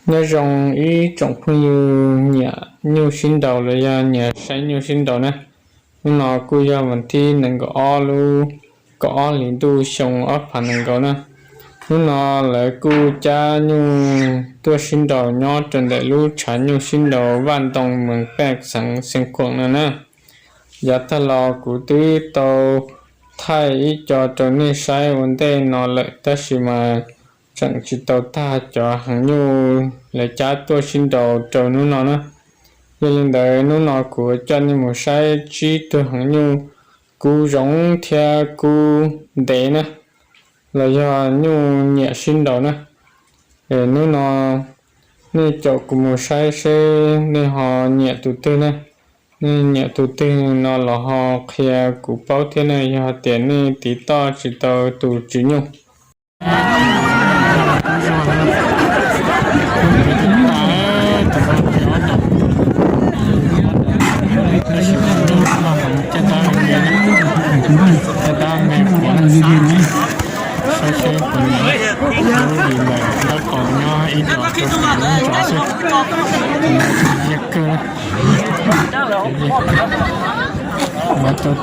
nhớ rong ý trọng phong như nhà nhiều sinh đầu là nhà sáng nhiều sinh đầu nè nó cứ giờ mình thi nên có lu có liền tu xong ở phần này có nè nó lại cứ cha như tôi sinh đầu nhỏ trên đại lu trả nhiều sinh đầu văn đồng mình bẹt sẵn sinh quần nè nè giờ ta lo của tí tàu thay ý cho trở nên sai vấn đề nó lại ta chỉ mà chẳng chỉ tàu ta cho hàng nhu lại trả tôi sinh đầu trở nó nữa giờ lên đời nó của chân như một sai chỉ tôi hàng nhu cú giống theo cú để nè là do nhu nhẹ sinh đầu nè để nó nên chỗ của một sai sẽ nên họ nhẹ tụt tư nè nên nhẹ tụt tư nó là họ kia của bao thế này họ tiền nên tí to chỉ tàu tụt chỉ nhu mà tôi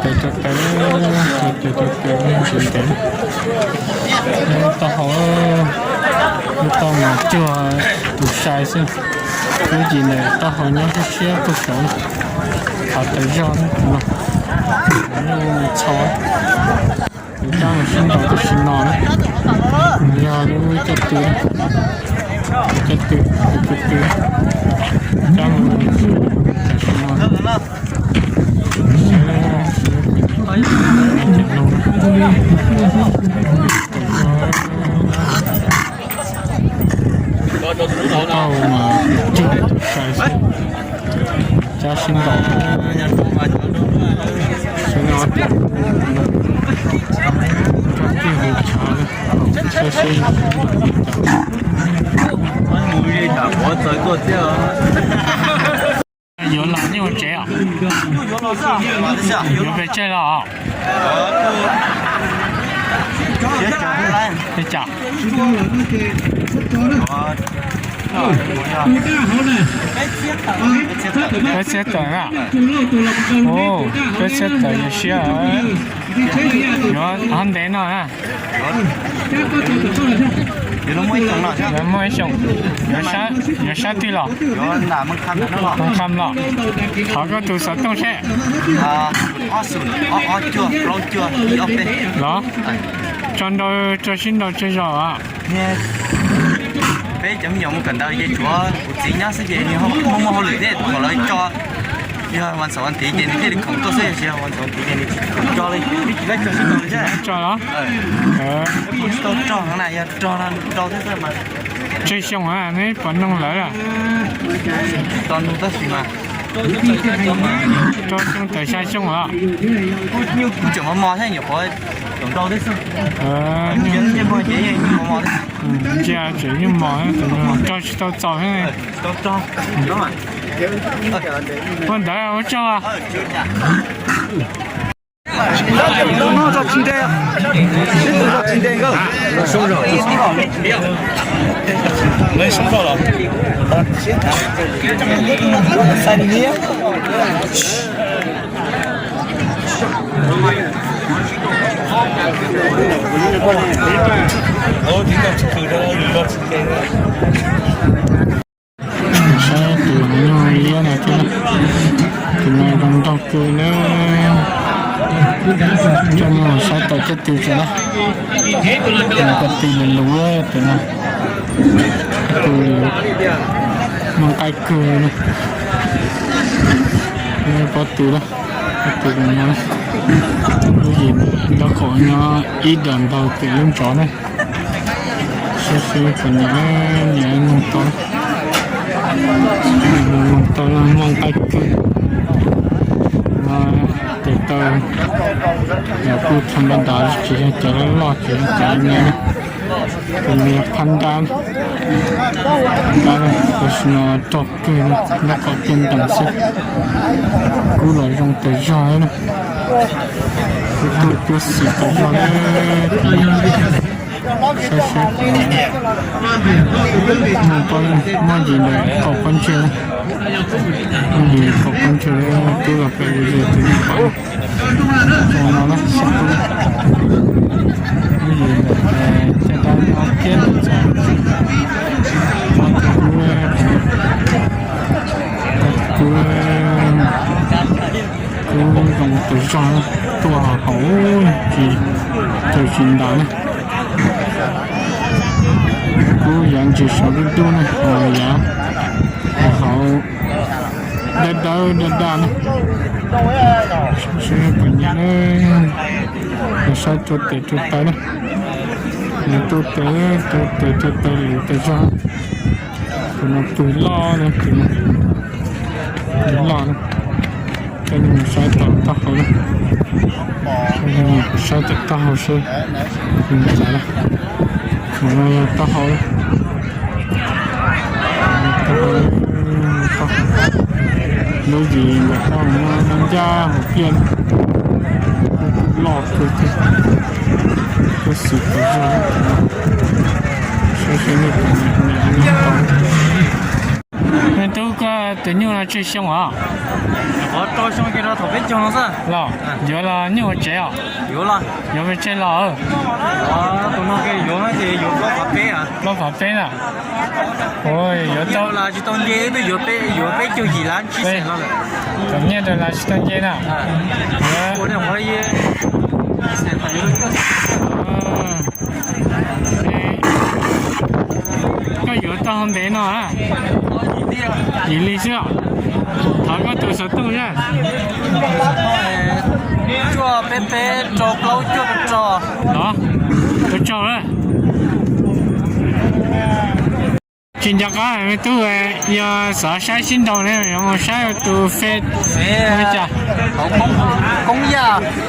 tao mà chưa tụt sai xem cái gì này tao hỏi nhau cái xe tôi sống họ tự do nó chó cho mình xin đầu tôi xin nó giờ nó chết từ cho mình xin nó tao mà chưa sai cho xin đầu xin nó cái hộp chả xin有哪有这样？有被这了啊！别讲。cái xe tận à? Ồ, cái xe tận như xe à? Nó ăn đến rồi à? nó mới xong, nó sát đi rồi. Không khăm rồi. Họ có tụ sở đông xe. chưa, đó. Trong đó cho xin đầu chơi rồi à? bé chấm dụng cần đâu dây chúa chỉ nhá sẽ gì nhưng không lười thế mà lấy cho giờ hoàn sản thì tiền thì không có sẽ gì hoàn sản thì tiền cho lấy cho xin rồi chứ cho đó cho thằng này cho thế mà chơi xong à mấy phần nông lợi à toàn nông tất gì mà cho xong tại sao xong à như chừng mà mò thế nhiều khối chừng đâu thế xong như bao chế như mò thế dạ chỉ như mò cho tao cho thế này cho đúng rồi con đợi à cho à nó cho chín đây cho chín đây cơ xong rồi lấy xong rồi sai đi nhé sao từ nhau ý này chứ từ ngày đồng tộc cười nữa cho nó sao tổ chức tiêu cho nó có tiền lúa từ nó cười mang tay cười nữa có từ đó từ nó cái gì nó khỏi nó ít đàn vào từ lưng chó này xe phần nhà nông to là mang tay cười mà để tao nhà cô tham gia đó chỉ là cho nó lo chỉ là trả nhà cái nhà phân đan đó là nó tốt cười nó có tiền đằng sau cô lại dùng tới giỏi nữa tôi xịt tới giỏi Mọi gì này có con chưa gì có con chưa tôi là phải gì tôi đi phải còn nó sắp tôi gì này sẽ đang học kiến cứ dùng tự do tôi hậu gì tôi xin đó này cứ dặn chỉ số đi tu này rồi dạ hậu đất đá này sẽ có nhà này sao cho tay này tôi tế liệu tế ra thì nó túi lo này thì nó lo này cái này mình sai tao hậu này cái này mình sai tao hậu sẽ mình trả này mà tao hậu này nói gì mà con nó ra một viên lọt rồi thì cái sự tự do sẽ được mình tôi có tự nhiên là chơi xong à tôi xong cái đó thổi bên trong nó ra là giờ là như vậy chơi à yếu là giờ phải chơi là tụi nó cái yếu thì yếu có phá bê à nó phải bê à ôi giờ yếu là chỉ tông dê với yếu bê chơi gì là chỉ xem nó tự nhiên là chỉ tông dê nè我这我也cái yếu tao không đến nữa à gì lý chưa thằng có tự sở tu nhá cho bé cho lâu cho đó tôi cho đấy chính chắc cái tôi giờ sợ sai xin đầu này mà sai tôi phê phê chả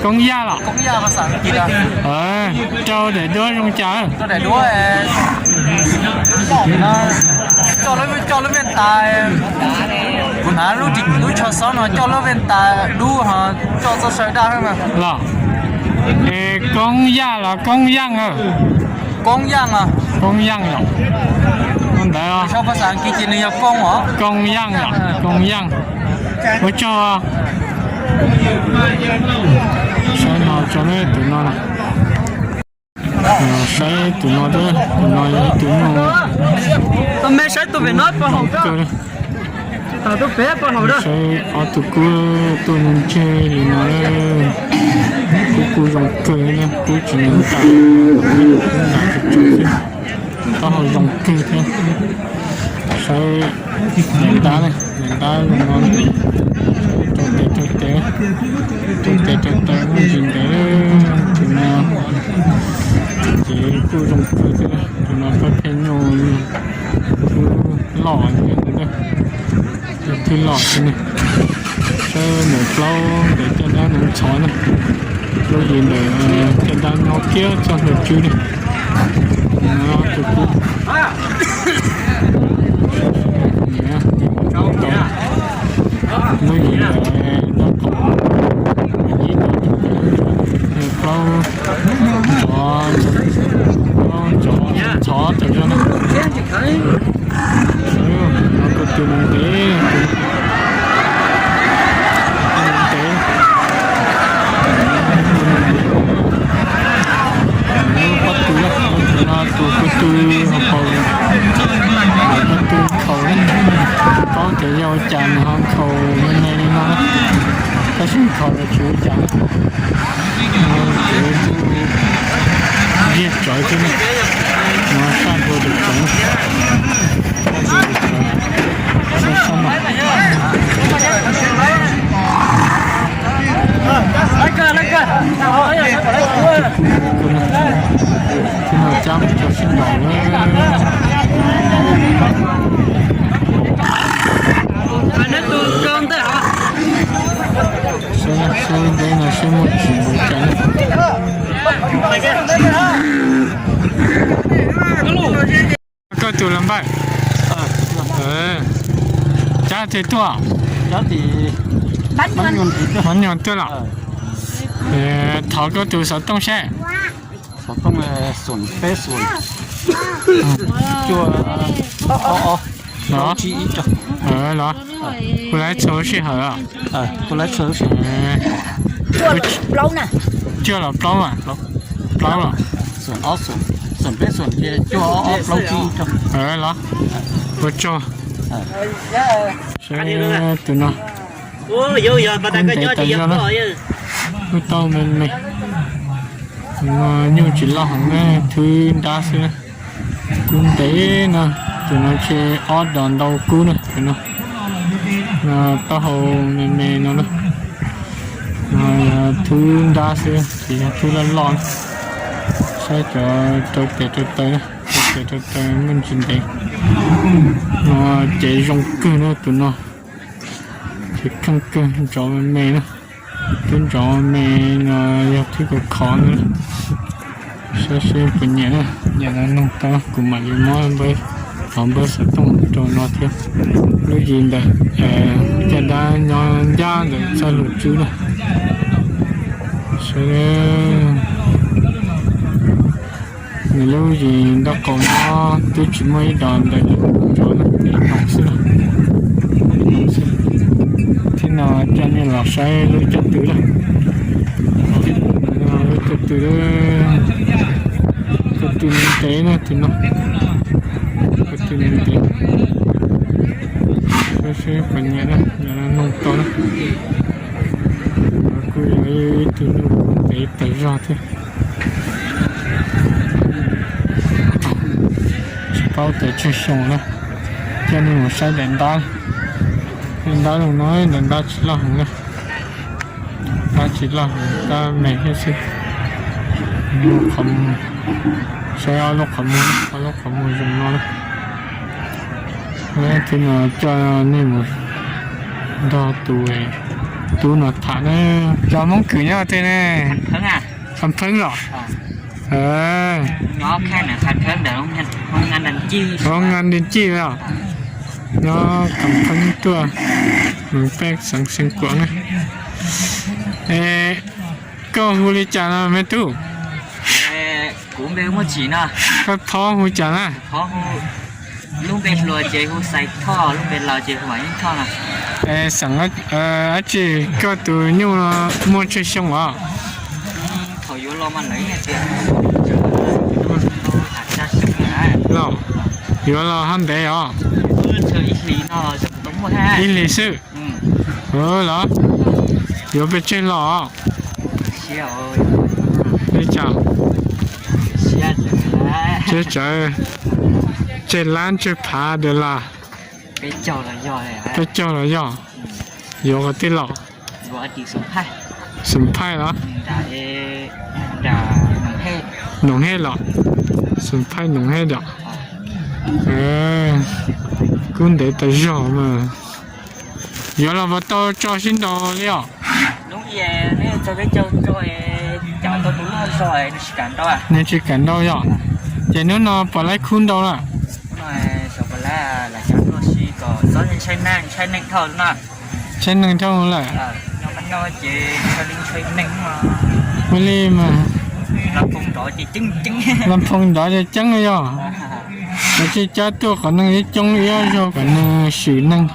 công gia là mà sản gì đó cho để đua trong chả cho để đua cho nó bên tài còn hả lúc cho sáu nó cho nó bên tài đu hả cho sợi đa mà là công gia là công giang à công giang à công giang rồi không đấy à sao phát sản kia chỉ là công hả công giang à công giang tôi cho sai nào cho nó tụi nó này sai tụi nó đó nói tụi nó tôi mới sai tụi nó phải học đó tôi bé phải học đó sai ở tụi tôi muốn chơi thì nó cô dùng cười nè cô chỉ muốn tạo mình cũng làm được chơi tao họ dùng cười thế sai nền đá này nền đá ngon tế nó nhìn thấy thì nó chỉ cô dùng cười thế thì nó có cái nhồi lọ như thế này thì lọ thế này sẽ nở lâu để cho nó nở chói này rồi nhìn để cho nó kia cho được chứ này nó cực cực nó nhìn để nó còn nhìn được lâu chó cho nó có tiêu mình tế bắt túi là tụi cái túi học khẩu cái túi khẩu có cái dao chạm hàng khẩu bên này đi nó cái sinh khẩu là chịu chạm giết chọi cái này nó sát vô được chọn sao mà khi nào chăm cho sinh đỏ sẽ đây là sẽ một chỉ một trắng có tụ làm bài giá thì tua giá thì bánh ngon là thọ có tụ sở đông xe Sao không sồn bé sồn. Chua. Đó. Chỉ cho. Đó. Cô lấy số xe hở à? Cô lấy số xe. Chua lâu nè. Chưa là lâu mà. Lâu rồi. Sồn bé sồn kia chua lâu chỉ cho. Đó. Cô cho. Sẽ tụi nó. Ủa vô giờ bà ta có cho chị dập rồi. Cô tao mình. Nhưng chỉ là hàng thứ đa số cũng thế nè, tụi nó chơi ót đòn đầu cú nè, tụi nó tao hồ mềm nó thứ đa số thì thứ là lon sẽ cho tới mình chuẩn bị nó chạy rong cơ nữa tụi nó thì căng cơ cho mềm nữa tuyến cho mềm nó thứ có khó nữa sẽ phần nhẹ nhà nó nông ta cùng mà đi mò với phòng bơi sẽ tung cho nó theo lúc gì đây cha đã nhon ra để cho lụt chú này sẽ người lúc gì đó còn nó tôi chỉ mới đòn để cho nó bị nóng xưa thế nào cho nên là sẽ lấy chất tử đó lấy chất tử đó cái tiền tế nó thì nó cái tiền tế sẽ phải nhẹ đó nhà nó nông to đó cứ lấy tiền nó để tẩy ra thế bao tẩy chơi xong đó cho nên một sai đèn đá đừng nói đèn đá chỉ là hỏng đấy đá chỉ là hỏng ta mẹ hết sức không sẽ ở lúc không muốn dùng nó đấy thì là cho nên một đo tuổi nó thả nó cho món cử nhau thế này Phấn à? không phấn rồi Nó khai là thành phấn để không ăn đàn chi. không ăn đến chi rồi nó cầm phấn tua mình phải sẵn sàng quảng này có hú lý chả là mấy tu Cũng bên một chỉ nè. có thó hú chả là Có lúc bên lùa chế hú sạch thò, lúc bên lò chế hú máy thò nè. sẵn ở chị có tụi nhau là mua chơi xong à Thổi vô lo mà lấy nè tiền. Ra sụp nè. lo yếu là hắn bé à Chơi ít lý nó sụp đúng một ha. ít lý sự là yếu bé chơi lo Xíu ơi. đi chào Xíu trời. chơi lan chơi phá được là Cái trò là do này hả? cái cho là do yếu cái tí lọ Gọi chỉ số 2. sầm phai đó Đã nóng hết. nóng hết lọ sầm phai nóng hết đó cũng để tới giờ mà giờ là bắt đầu cho xin đồ liệu Đúng vậy, nếu cho cái cho tôi đúng hơn rồi, nó chỉ cần đâu à. nên chỉ cần đâu rồi chỉ nếu nó bỏ lại khuôn đâu là Mà sau đó là cho nó chỉ có gió lên chơi năng thôi nè. trên đường trong là Nó bắt đầu chỉ cho linh chơi năng mà. mới đi mà Làm phong đó chỉ chứng. làm phong đó thì chẳng rồi nó chỉ cho tôi khả năng cái trong yếu cho khả năng sử năng